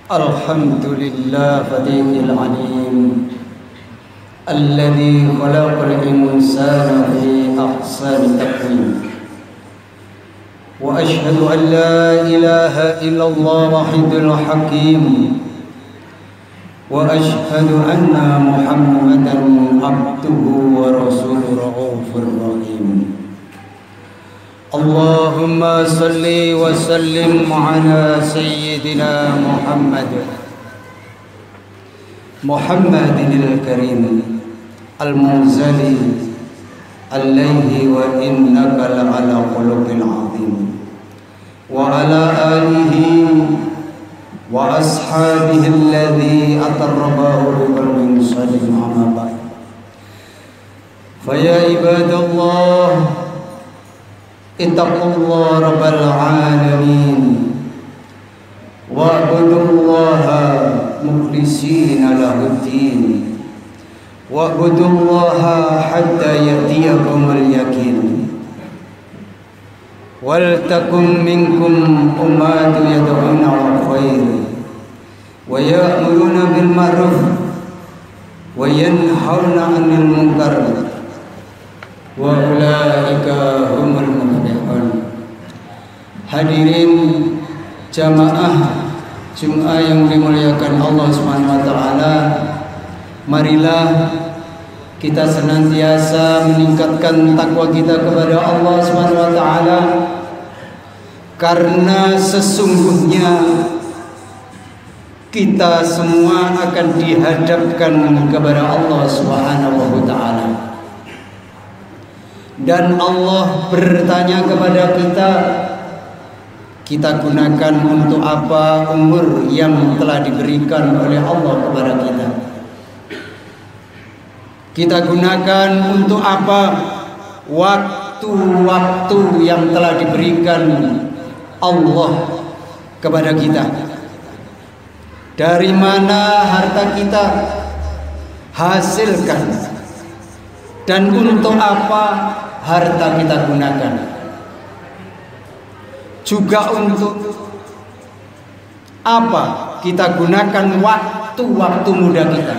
الحمد لله بديع العليم الذي خلق الإنسان في أحسن تقويم وأشهد أن لا إله إلا الله وحده الحكيم وأشهد أن محمدا عبده ورسوله رؤوف رحيم اللهم صل وسلم على سيدنا محمد الكريم المنزل عليه وإنك لعلى خلق عظيم وعلى آله وأصحابه الذي أطربه بقلب صادق أما بعد فيا عباد الله اتقوا الله رب العالمين واعبدوا الله مخلصين له الدين واعبدوا الله حتى يأتيكم اليقين ولتكن منكم أمة يدعون إلى الخير ويأمرون بالمعروف وينهون عن المنكر وأولئك هم المفلحون. Hadirin jamaah Jumat yang dimuliakan Allah Subhanahu wa taala, marilah kita senantiasa meningkatkan takwa kita kepada Allah Subhanahu wa taala, karena sesungguhnya kita semua akan dihadapkan kepada Allah Subhanahu wa taala. Dan Allah bertanya kepada kita gunakan untuk apa umur yang telah diberikan oleh Allah kepada kita. Kita gunakan untuk apa waktu-waktu yang telah diberikan Allah kepada kita. Dari mana harta kita hasilkan, dan untuk apa harta kita gunakan, juga untuk apa kita gunakan waktu-waktu muda kita,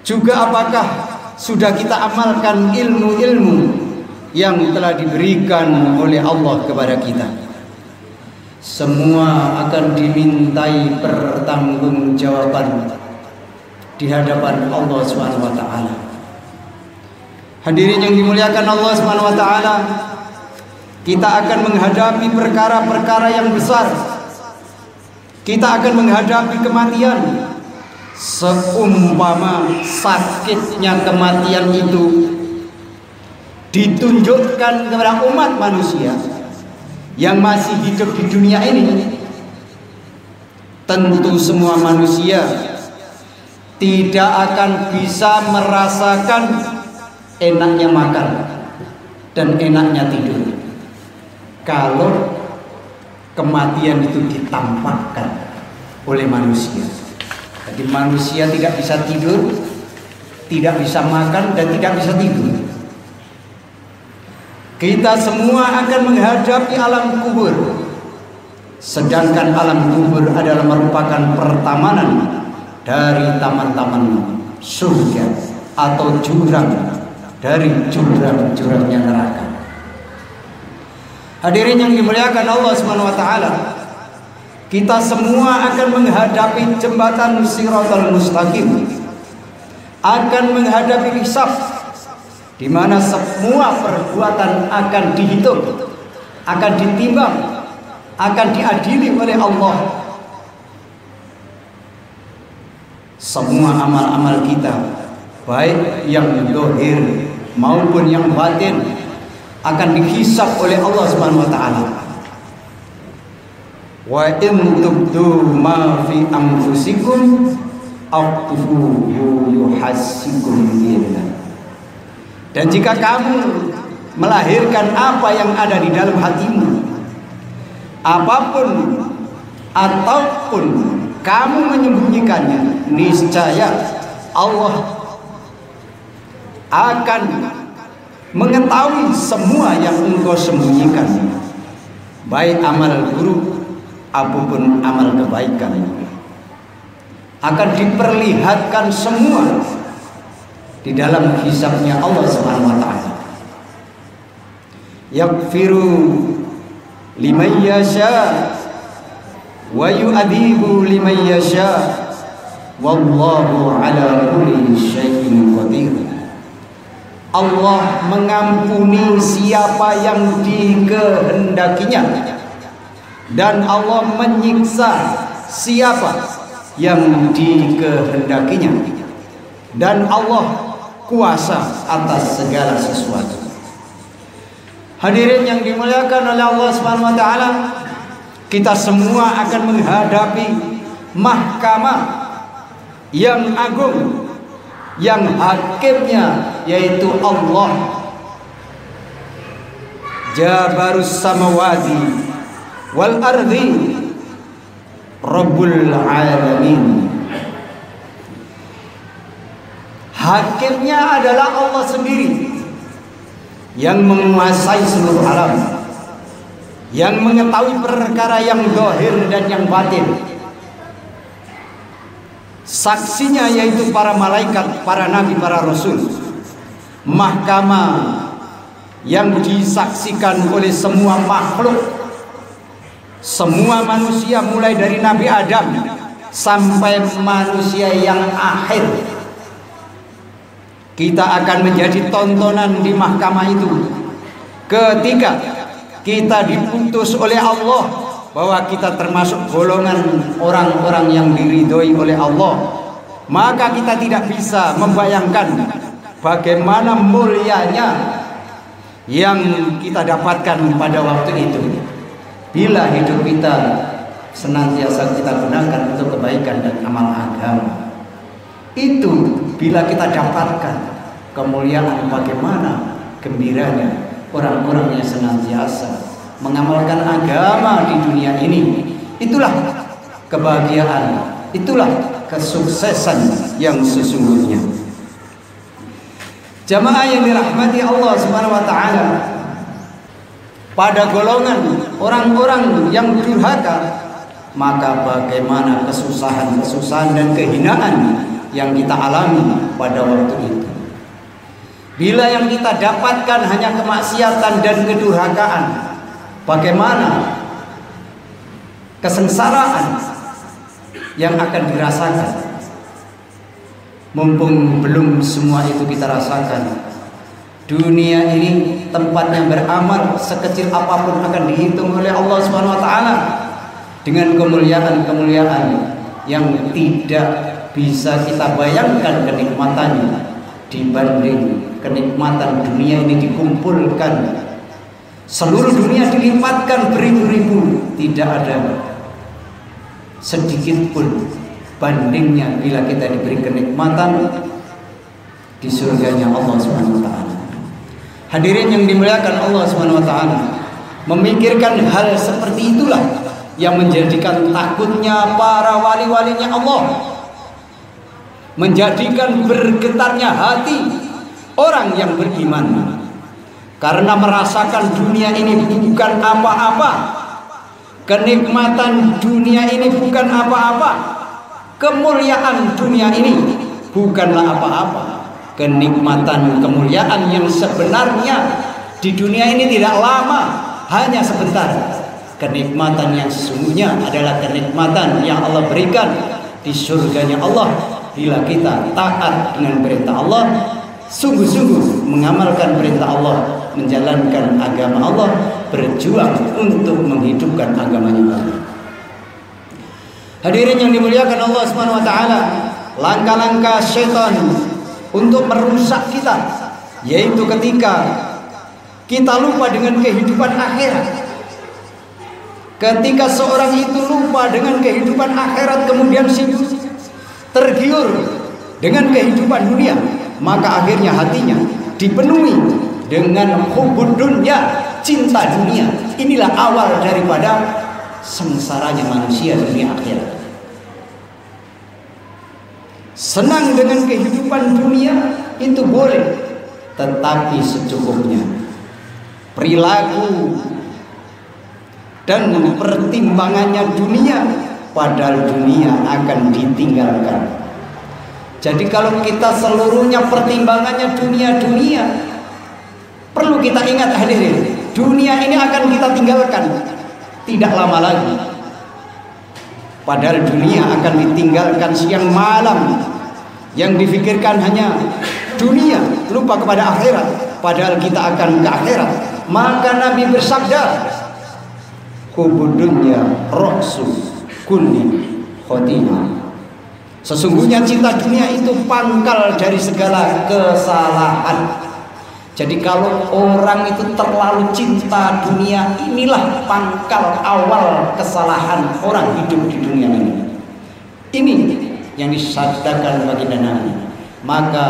juga apakah sudah kita amalkan ilmu-ilmu yang telah diberikan oleh Allah kepada kita. Semua akan dimintai pertanggungjawaban di hadapan Allah Subhanahu wa taala. Hadirin yang dimuliakan Allah Subhanahu wa taala, kita akan menghadapi perkara-perkara yang besar. Kita akan menghadapi kematian. Seumpama sakitnya kematian itu ditunjukkan kepada umat manusia yang masih hidup di dunia ini, tentu semua manusia tidak akan bisa merasakan enaknya makan dan enaknya tidur kalau kematian itu ditampakkan oleh manusia. Jadi manusia tidak bisa tidur, tidak bisa makan, dan tidak bisa tidur. Kita semua akan menghadapi alam kubur, sedangkan alam kubur adalah merupakan pertamanan dari taman-taman surga atau jurang dari jurang-jurangnya neraka. Hadirin yang dimuliakan Allah Subhanahu wa taala, kita semua akan menghadapi jembatan Shiratal Mustaqim, akan menghadapi hisab, di mana semua perbuatan akan dihitung, akan ditimbang, akan diadili oleh Allah. Semua amal-amal kita, baik yang zahir maupun yang batin, akan dihisab oleh Allah Subhanahu wa taala. Wa in tubdu ma fi anfusikum aqtuhu yuhasikum billah. Dan jika kamu melahirkan apa yang ada di dalam hatimu, apapun ataupun kamu menyembunyikannya, niscaya Allah akan mengetahui semua yang engkau sembunyikan, baik amal buruk apapun amal kebaikan akan diperlihatkan semua di dalam hisabnya Allah Subhanahu wa taala. Yaghfiru liman yasha wa yu'adibu liman yasha wallahu ala kulli syai'in qadir. Allah mengampuni siapa yang dikehendakinya dan Allah menyiksa siapa yang dikehendakinya, dan Allah kuasa atas segala sesuatu. Hadirin yang dimuliakan oleh Allah Subhanahu wa taala, kita semua akan menghadapi mahkamah yang agung, yang hakimnya yaitu Allah, Jabarus samawati wal ardi Rabbul alamin. Hakimnya adalah Allah sendiri yang menguasai seluruh alam, yang mengetahui perkara yang zahir dan yang batin. Saksinya yaitu para malaikat, para nabi, para rasul. Mahkamah yang disaksikan oleh semua makhluk, semua manusia mulai dari Nabi Adam sampai manusia yang akhir. Kita akan menjadi tontonan di mahkamah itu ketika kita diputus oleh Allah bahwa kita termasuk golongan orang-orang yang diridhoi oleh Allah. Maka kita tidak bisa membayangkan bagaimana mulianya yang kita dapatkan pada waktu itu bila hidup kita senantiasa kita gunakan untuk kebaikan dan amal agama. Itu bila kita dapatkan kemuliaan, bagaimana gembiranya orang-orang yang senantiasa mengamalkan agama di dunia ini. Itulah kebahagiaan, itulah kesuksesan yang sesungguhnya. Jamaah yang dirahmati Allah Subhanahu wa taala, pada golongan orang-orang yang durhaka, maka bagaimana kesusahan-kesusahan dan kehinaan yang kita alami pada waktu itu. Bila yang kita dapatkan hanya kemaksiatan dan kedurhakaan, bagaimana kesengsaraan yang akan dirasakan. Mumpung belum semua itu kita rasakan, dunia ini tempatnya beramal sekecil apapun akan dihitung oleh Allah Subhanahu wa taala dengan kemuliaan-kemuliaan yang tidak bisa kita bayangkan kenikmatannya dibanding kenikmatan dunia ini dikumpulkan. Seluruh dunia dilipatkan beribu-ribu, tidak ada sedikit pun bandingnya bila kita diberi kenikmatan di surganya Allah Subhanahu wa taala. Hadirin yang dimuliakan Allah Subhanahu wa taala, memikirkan hal seperti itulah yang menjadikan takutnya para wali-walinya Allah, menjadikan bergetarnya hati orang yang beriman, karena merasakan dunia ini bukan apa-apa, kenikmatan dunia ini bukan apa-apa, kemuliaan dunia ini bukanlah apa-apa. Kenikmatan kemuliaan yang sebenarnya di dunia ini tidak lama, hanya sebentar. Kenikmatan yang sesungguhnya adalah kenikmatan yang Allah berikan di surganya Allah bila kita taat dengan perintah Allah, sungguh-sungguh mengamalkan perintah Allah, menjalankan agama Allah, berjuang untuk menghidupkan agamanya Allah. Hadirin yang dimuliakan Allah Subhanahu wa taala, langkah-langkah syaitan untuk merusak kita yaitu ketika kita lupa dengan kehidupan akhirat. Ketika seorang itu lupa dengan kehidupan akhirat kemudian sibuk tergiur dengan kehidupan dunia, maka akhirnya hatinya dipenuhi dengan hubbud dunya, cinta dunia. Inilah awal daripada sengsaranya manusia di dunia akhirat. Senang dengan kehidupan dunia itu boleh, tetapi secukupnya. Perilaku dan pertimbangannya dunia, padahal dunia akan ditinggalkan. Jadi kalau kita seluruhnya pertimbangannya dunia, perlu kita ingat hadirin, dunia ini akan kita tinggalkan tidak lama lagi. Padahal dunia akan ditinggalkan siang malam. Yang difikirkan hanya dunia, lupa kepada akhirat. Padahal kita akan ke akhirat. Maka Nabi bersabda, hubbud dunya ra'su kulli khotimah. Sesungguhnya cinta dunia itu pangkal dari segala kesalahan. Jadi kalau orang itu terlalu cinta dunia, inilah pangkal awal kesalahan orang hidup di dunia ini. Ini yang disabdakan baginda Nabi. Maka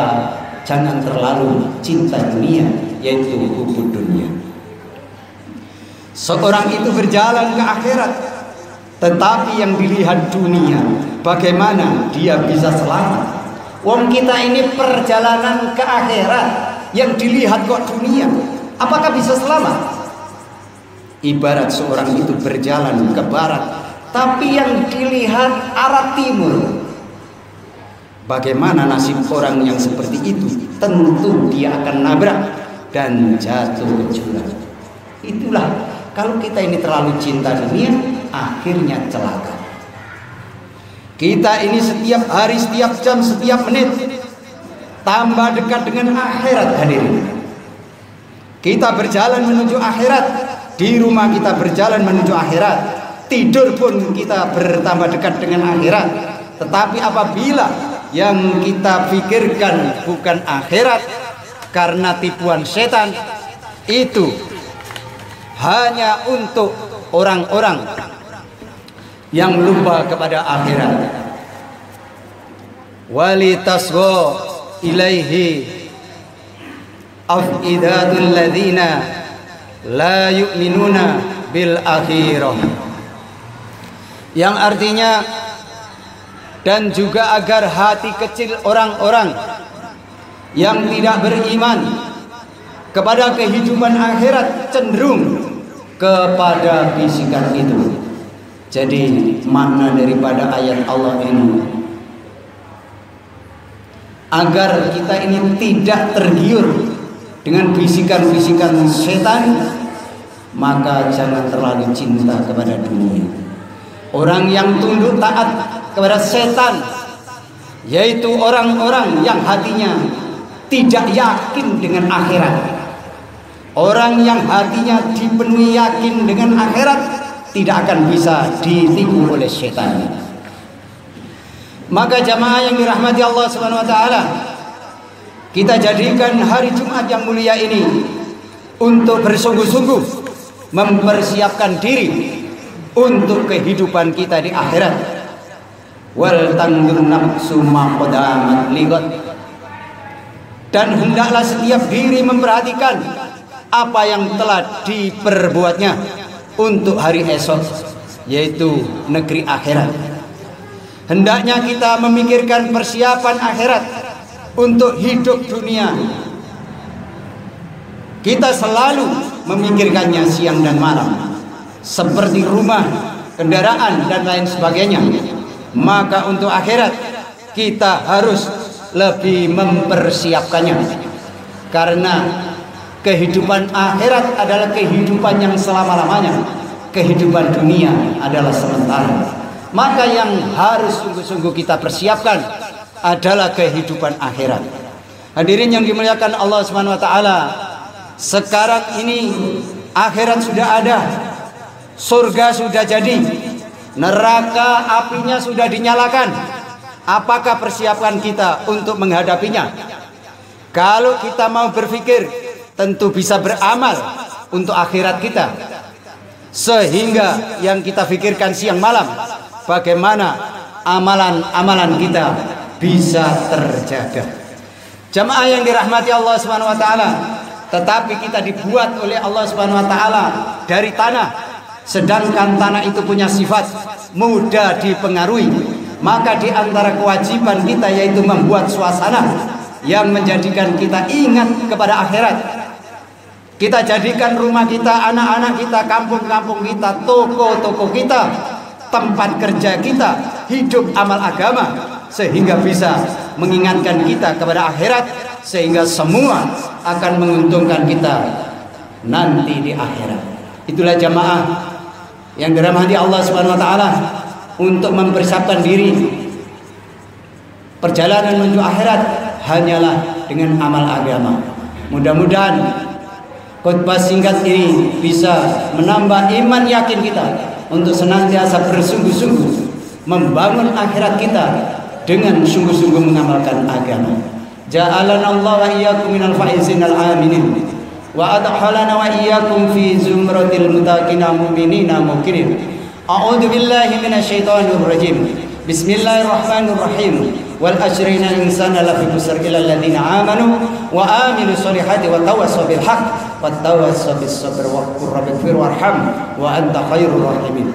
jangan terlalu cinta dunia, yaitu hubbud dunya. Seorang itu berjalan ke akhirat, tetapi yang dilihat dunia, bagaimana dia bisa selamat? Wong kita ini perjalanan ke akhirat, yang dilihat kok dunia, apakah bisa selamat? Ibarat seorang itu berjalan ke barat, tapi yang dilihat arah timur. Bagaimana nasib orang yang seperti itu? Tentu dia akan nabrak dan jatuh ke jurang. Itulah, kalau kita ini terlalu cinta dunia, akhirnya celaka. Kita ini setiap hari, setiap jam, setiap menit tambah dekat dengan akhirat hadirin. Kita berjalan menuju akhirat, di rumah kita berjalan menuju akhirat, tidur pun kita bertambah dekat dengan akhirat. Tetapi apabila yang kita pikirkan bukan akhirat karena tipuan setan, itu hanya untuk orang-orang yang lupa kepada akhirat. Walitasgha ilaihi afidatul ladzina la yu'minuna bil akhirah, yang artinya dan juga agar hati kecil orang-orang yang tidak beriman kepada kehidupan akhirat cenderung kepada bisikan itu. Jadi makna daripada ayat Allah ini, agar kita ini tidak tergiur dengan bisikan-bisikan setan, maka jangan terlalu cinta kepada dunia. Orang yang tunduk taat kepada setan, yaitu orang-orang yang hatinya tidak yakin dengan akhirat. Orang yang hatinya dipenuhi yakin dengan akhirat tidak akan bisa ditipu oleh setan. Maka jamaah yang dirahmati Allah Subhanahu wa taala, kita jadikan hari Jumat yang mulia ini untuk bersungguh-sungguh mempersiapkan diri untuk kehidupan kita di akhirat. Wal tanzur nafsu ma qaddamat ligat, dan hendaklah setiap diri memperhatikan apa yang telah diperbuatnya untuk hari esok, yaitu negeri akhirat. Hendaknya kita memikirkan persiapan akhirat untuk hidup dunia. Kita selalu memikirkannya siang dan malam, seperti rumah, kendaraan dan lain sebagainya. Maka untuk akhirat kita harus lebih mempersiapkannya, karena kehidupan akhirat adalah kehidupan yang selama-lamanya. Kehidupan dunia adalah sementara. Maka yang harus sungguh-sungguh kita persiapkan adalah kehidupan akhirat. Hadirin yang dimuliakan Allah Subhanahu wa taala, sekarang ini akhirat sudah ada, surga sudah jadi, neraka apinya sudah dinyalakan. Apakah persiapan kita untuk menghadapinya? Kalau kita mau berpikir, tentu bisa beramal untuk akhirat kita, sehingga yang kita pikirkan siang malam, bagaimana amalan-amalan kita bisa terjaga. Jamaah yang dirahmati Allah Subhanahu wa taala, tetapi kita dibuat oleh Allah Subhanahu wa taala dari tanah, sedangkan tanah itu punya sifat mudah dipengaruhi. Maka di antara kewajiban kita yaitu membuat suasana yang menjadikan kita ingat kepada akhirat. Kita jadikan rumah kita, anak-anak kita, kampung-kampung kita, toko-toko kita, tempat kerja kita, hidup amal agama, sehingga bisa mengingatkan kita kepada akhirat, sehingga semua akan menguntungkan kita nanti di akhirat. Itulah jamaah yang dirahmati Allah Subhanahu wa taala, untuk mempersiapkan diri perjalanan menuju akhirat hanyalah dengan amal agama. Mudah-mudahan khutbah singkat ini bisa menambah iman yakin kita untuk senantiasa bersungguh-sungguh membangun akhirat kita dengan sungguh-sungguh mengamalkan agama. Ja'alana Allah wa iyyakum minal faizin al-aminin wa adkhalana wa iyyakum fi zumratil muttaqin mu'minina muqinin. A'udzu billahi minasyaitonir rajim. Bismillahirrahmanirrahim. Wal asrina insana lafi khusr illa alladziina amanu wa amilus solihati wa tawassaw bil haqq wa tawassaw bis sabr wa qur rabbighfir warham wa anta khairur rahimin.